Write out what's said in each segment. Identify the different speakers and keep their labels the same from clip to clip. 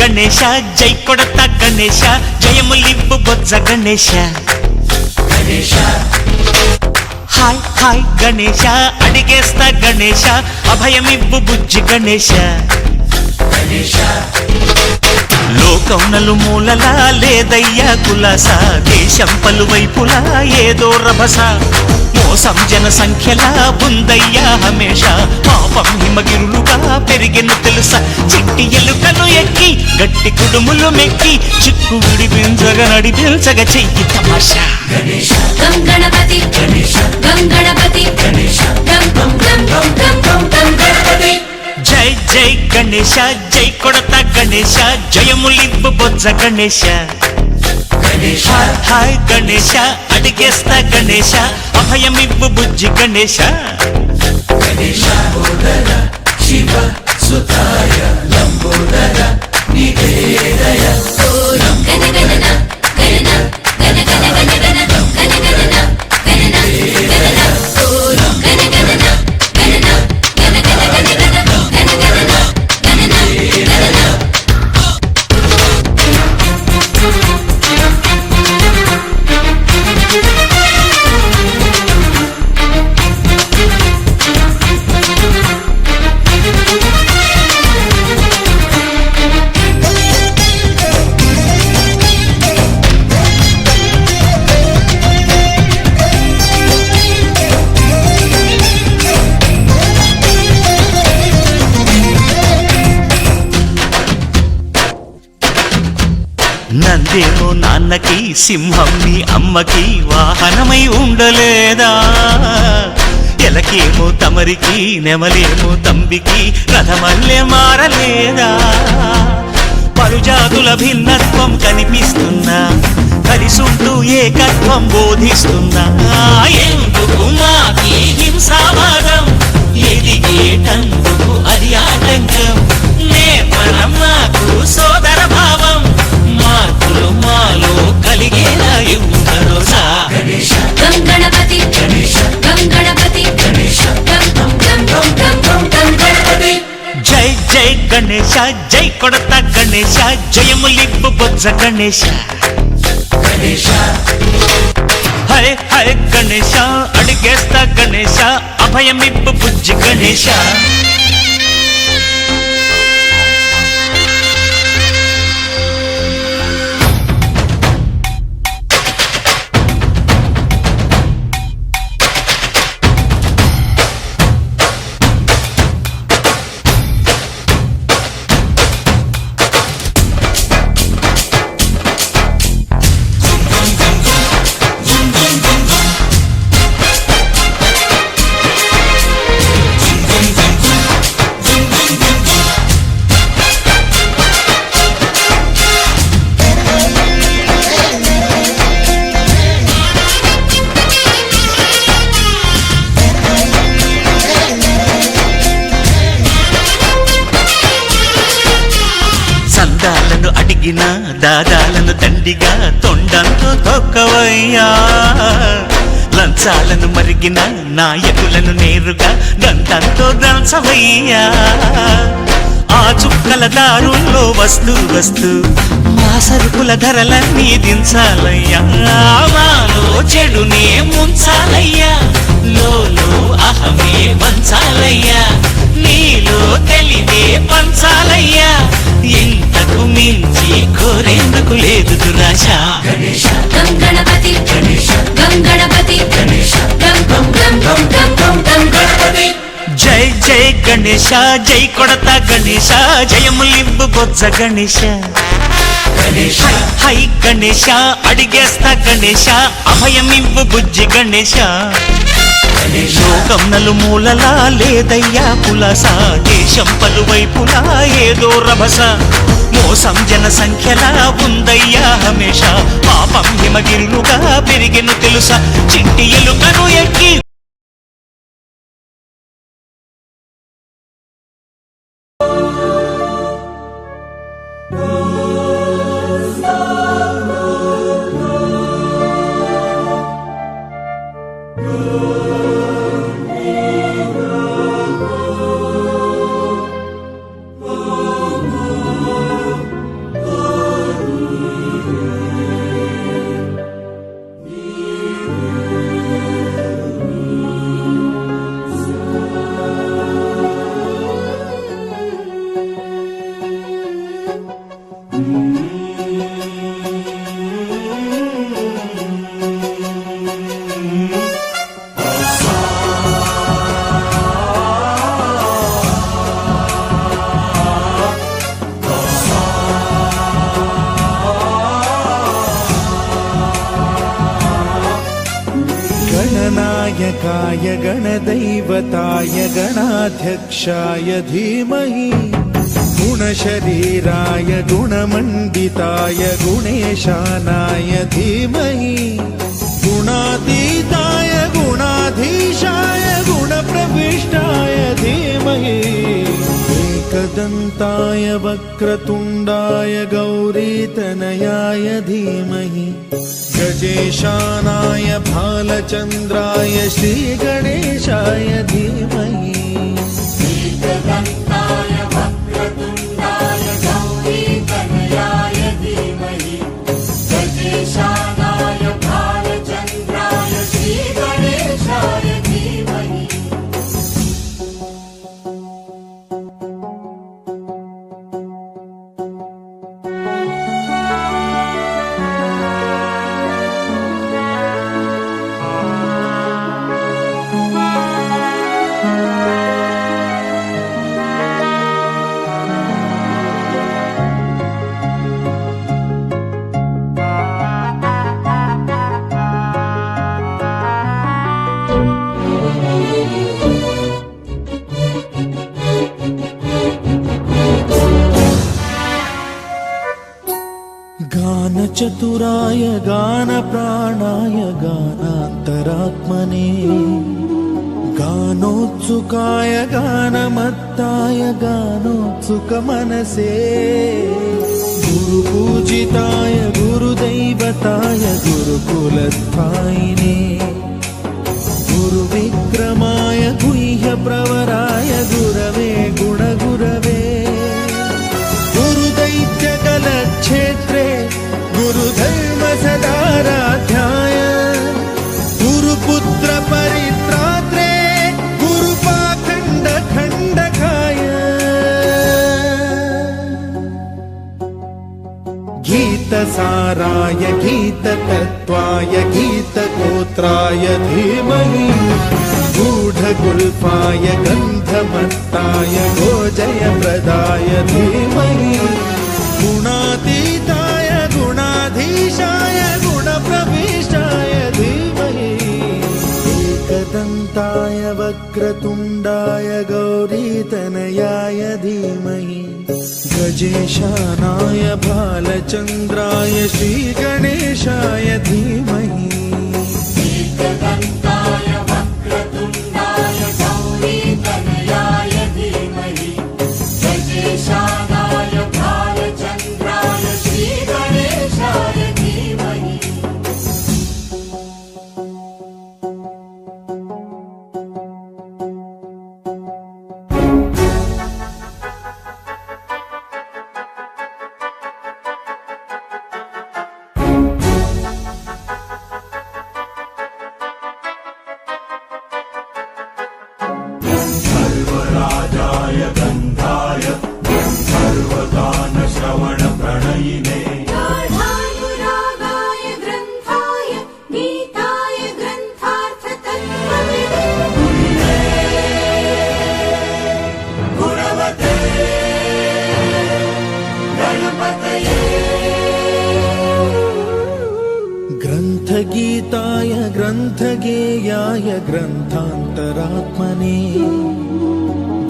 Speaker 1: గణేశ జై కొడత గణేశ జయములివ్వు బొజ్జ Ganesha hi hi Ganesha అడిగేస్తా Ganesha అభయమివ్వు బుజ్జి గణేశ లోకం నలుమూలలా లేదయ్యా కులాస దేశం పలువైపులా ఏదో రభస మోసం జన సంఖ్యలా ఉందయ్యా హమేష పాపం హిమగిరులుగా పెరిగెను తెలుసా చిట్టి ఎలుకలు ఎక్కి గట్టి కుడుములు మెక్కి చిక్కు విడిపించగా నడిపించగా చెయ్యి తమాషా
Speaker 2: గం గణపతి గం గణపతి గం గం గం గం గం గం గణపతి
Speaker 1: జై జై గణేశ జై కొడత గణేశ జయములివ్వు బొజ్జ గణేశ హాయ్ గణేశ అడిగేస్తా గణేశ అభయమివ్వు బుజ్జి గణేశ
Speaker 3: శివ సుతాయ లంబోదర నివేదయ
Speaker 2: గణ గణన గణన గణ గణ గణ గణ గణ గణన గణన గణన గణ గణన గణన గణ గణ గణ గణ గణ గణన గణన గణన
Speaker 1: నందేమో నాన్నకి సింహం నీ అమ్మకి వాహనమై ఉండలేదా ఎలకేమో తమరికి నెమలేమో తంబికి రథమల్లే మారలేదా పరుజాతుల భిన్నత్వం కనిపిస్తున్నా కలిసుంటూ ఏకత్వం బోధిస్తున్నా ఎందుకు మాకి హింసావాదం ఎదిగేటందుకు అది ఆటంకం నేపరం మాకు సోదర భావం మార్పులు మాలో కలిగేలా ఇవ్వరోజా
Speaker 2: గం గణపతి గం గణపతి గం గం గం గం గం గం గం గణపతి
Speaker 1: జై జై గణేశ జై కొడత గణేశ జయములివ్వు బొజ్జ గణేశ హరే హరే గణేశ అడిగేస్తా గణేశ అభయమివ్వు బుజ్జి గణేశ సందాలను అడిగిన దాదాలను దండిగా తొండంతో తొక్కవయ్యా లంచాలను మరిగిన నాయకులను నేరుగా దంతంతో దంచవయ్యా ఆ చుక్కల దారుల్లో వస్తూ వస్తూ మా సరుకుల ధరలన్నీ దించాలయ్యా మాలో చెడునే ముంచాలయ్యా లోలో అహమే పంచాలయ్యా నీలో తెలివే పంచాలయ్యా ఇంతకు మించి కోరేందుకు లేదు దురాశ
Speaker 2: గం గణపతి గం గణపతి గం గం గం గం గం గం గం గణపతి
Speaker 1: జై జై గణేశ జై కొడత గణేశ జయములివ్వు బొజ్జ గణేశ హై గణేశ అడిగేస్తా గణేశ అభయమివ్వు బుజ్జి గణేశ లోకం నలుమూలలా లేదయ్యా కులాస దేశం పలువైపులా ఏదో రభస మోసం జన సంఖ్యలా ఉందయ్యా హమేష పాపం హిమగిరులుగా పెరిగెను తెలుసా చిట్టి ఎలుకను ఎక్కి
Speaker 4: गणनायकाय गणदैवताय गणाध्यक्षाय धीमहि गुणशरीराय गुणमण्डिताय गुणेशानाय धीमहि गुणातीताय गुणाधीशाय गुणप्रविष्टाय धीमहि एकदन्ताय वक्रतुण्डाय गौरीतनयाय धीमहि गजेशानाय भालचन्द्राय श्रीगणेशाय धीमहि
Speaker 2: एकदन्ताय वक्रतुण्डाय गौरीतनयाय धीमहि गजेशानाय भालचन्द्राय श्रीगणेशाय धीमहि
Speaker 4: गानचतुराय गानप्राणाय गानान्तरात्मने गानोत्सुकाय गानमत्ताय गानोत्सुकमनसे गुरुपूजिताय गुरुदैवताय गुरुकुलस्थायिने गुरुविक्रमाय गुह्यप्रवराय गुरवे गुणगुरवे गुरुदैत्यकलक्षेत्रे गुरुधर्म सदाराध्याय गुरुपुत्र परित्रात्रे गुरुपाखण्ड खण्डकाय गीतसाराय गीततत्त्वाय गीतगोत्राय धीमहि गूढगुल्फाय गन्धमत्ताय गोजयप्रदाय धीमहि गुणातीताय गुणाधीशाय गुणप्रविष्टाय धीमहि एकदन्ताय वक्रतुण्डाय गौरीतनयाय धीमहि गजेशानाय भालचन्द्राय श्रीगणेशाय धीमहि
Speaker 2: एकदन्ताय वक्रतुण्डाय गौरीतनयाय धीमहि गजेशानाय भालचन्द्राय श्रीगणेशाय धीमहि
Speaker 3: सर्वराजाय गन्धाय सर्वगानश्रवणप्रणयिने
Speaker 2: गाढानुरागाय ग्रन्थाय गीताय ग्रन्थार्थतत्त्वविदे
Speaker 3: गुणवते गणपतये
Speaker 4: ग्रन्थगीताय ग्रन्थगेयाय ग्रन्थान्तरात्मने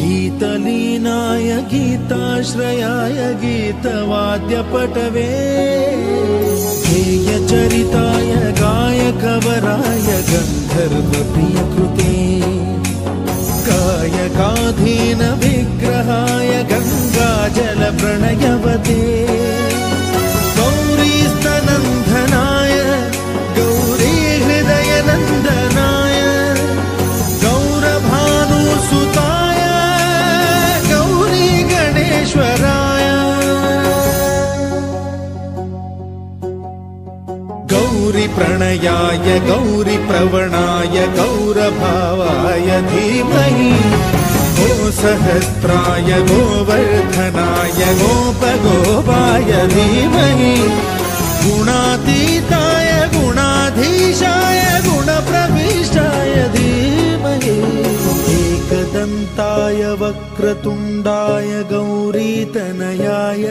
Speaker 4: गीतलीनाय गीताश्रयाय गीतवाद्यपटवे गेयचरिताय गायकवराय गन्धर्वप्रियकृते गायकाधीन विग्रहाय गङ्गाजलप्रणयवते गौरीस्तनन्दनाय गौरीहृदयनन्दनाय गौरभानुसुताय गौरीगणेश्वराय गौरीप्रणयाय गौरीप्रवणाय गौरभावाय धीमहि गोसहस्राय गोवर्धनाय गोपगोपाय धीमहि गुणातीताय गुणाधीशाय गुणप्रविष्टाय धीमहि एकदन्ताय वक्रतुण्डाय गौरीतनयाय